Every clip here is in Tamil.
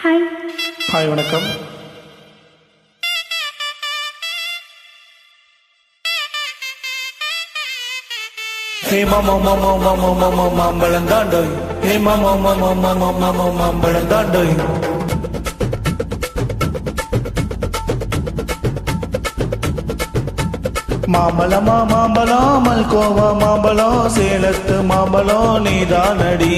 ஹாய். ஹாய், வணக்கம். ஹே மாமா மாமா மாமா மாமா மாம்பழம் தாண்டோய். ஹே மாமா மாமா மாமா மாமா மாம்பழம் தாண்டோய். மாம்பழமா மாம்பழம் மல்கோவா மாம்பழம் சேலத்து மாம்பழம் நீதானடி.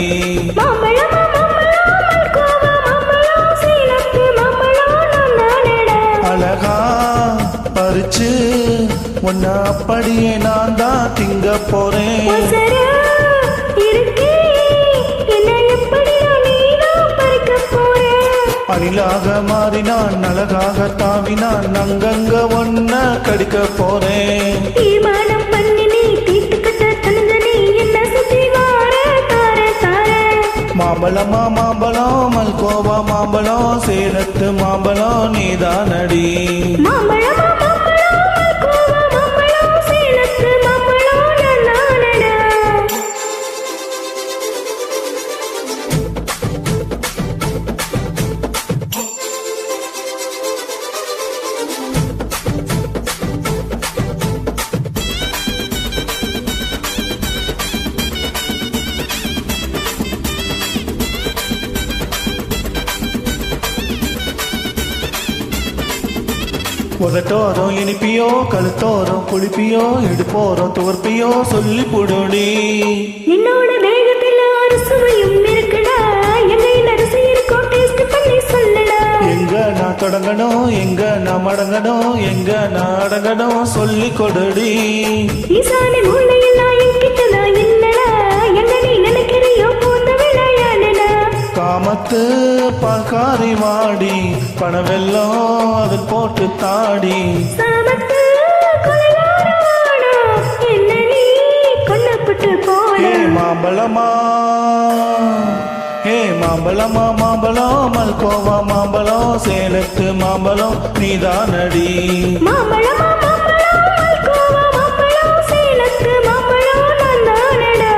அழகா பறிச்சு உன்ன அப்படியே நான் தான் திங்க போறேன். அணிலாக மாறினான் அழகாக தாவினான் அங்கங்க ஒன்ன கடிக்க போறேன். மாம்பழமா மாம்பழம் மல்கோவா மாம்பழம் சேலத்து மாம்பழம் நீதானடி. உதட்டோரம் இனிப்பியோ கழுத்தோரம் குளிப்பியோ இடுப்போரம் துவர்ப்பியோ சொல்லி புடுடி. என்னோட வேகத்தில் ஒரு சுவையும் இருக்குடா, எங்க இருக்கும் டேஸ்ட் பண்ணி சொல்லுடா. எங்க நான் தொடங்கணும் எங்க நான் மடங்கணும் எங்க நான் அடங்கணும் சொல்லி கொடுடி. ஈசானி மூளையெல்லாம் என்கிட்ட நான் என்னடா, என்ன நீ நினைக்கிறியோ போந்த விளையாடுடா. காமத்து பால்காரி வாடி பணவெல்லாம் அது போட்டு தாடி. சாமத்து கொலையாரவாடா, என்ன நீ கொல்லப்பட்டு போட. ஹே மாம்பழமா ஹே மாம்பழமா மாம்பழம் மல்கோவா மாம்பழம் சேலத்து மாம்பழம் நீதானடி. மாம்பழமா மாம்பழம் மல்கோவா மாம்பழம் சேலத்து மாம்பழம் நான் தானடா.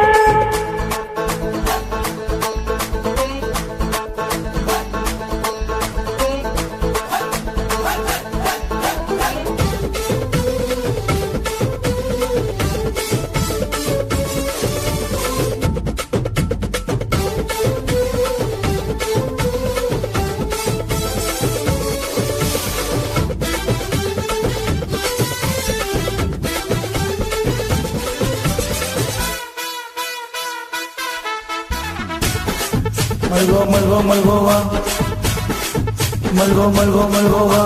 மல்கோ மல்கோ மல்கோவா மல்கோ மல்கோ மல்கோவா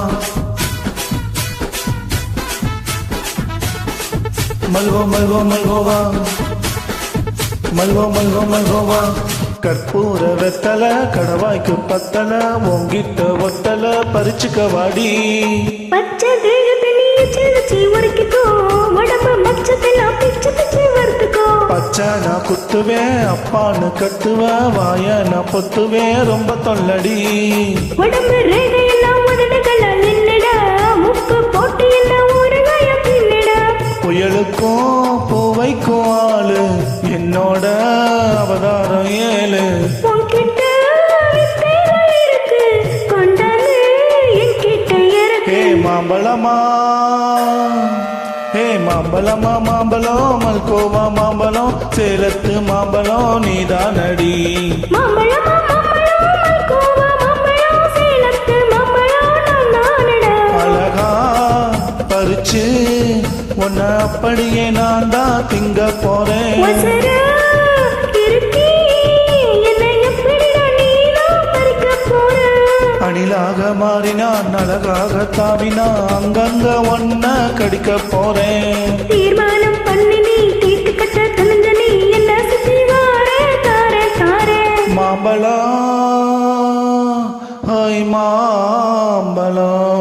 மல்கோ மல்கோ மல்கோவா மல்கோ மல்கோ மல்கோவா. கற்பூர வெத்தல கடவாய்க்கு பத்தல உங்கிட்ட ஒத்தல பறிச்சுக்க வாடி. பச்சை தேகத்தை நீ சிரிச்சு உரைக்கிக்கோ, உடம்பு மச்சத்தெல்லாம் பிச்சு பிச்சு வறுத்துக்கோ. பச்சை நான் குத்துவேன் அப்பான்னு கட்டுவேன் வாய நான் பொத்துவேன் ரொம்ப தொல்லடி. உடம்பு ரேகையெல்லாம் உதடுகளால் என்னடா, முக்கு போட்டு என்ன ஊறுகாய பின்னடா. புயலுக்கும் பூவைக்கும் ஆளு என்னோட அவதாரம் ஏழு. உன்கிட்ட வித்தைகள் இருக்கு, கொண்டாந்து என்கிட்ட இருக்கு. ஹே மாம்பழமா ஹே மாம்பழமா மாம்பழம் மல்கோவா மாம்பழம் சேலத்து மாம்பழம் நீதானடி. மாம்பழமா மாம்பழம் மல்கோவா மாம்பழம் சேலத்து மாம்பழம் நான் தானடா. அழகா பறிச்சு உன்ன அப்படியே நான் தான் திங்க போறேன். ஒசரா இருக்கி, என்னை எப்படிடா நீதான் பறிக்க போற. அணிலாக மாறினான் அழகாக தாவினான் அங்கங்க ஒன்ன கடிக்க போறேன். தீர்மானம் பண்ணி நீ தீர்த்து கட்ட துணிஞ்ச நீ என்ன சுத்தி வாரே தாரே தாரே. மாம்பழம் ஹாய் மாம்பழம்.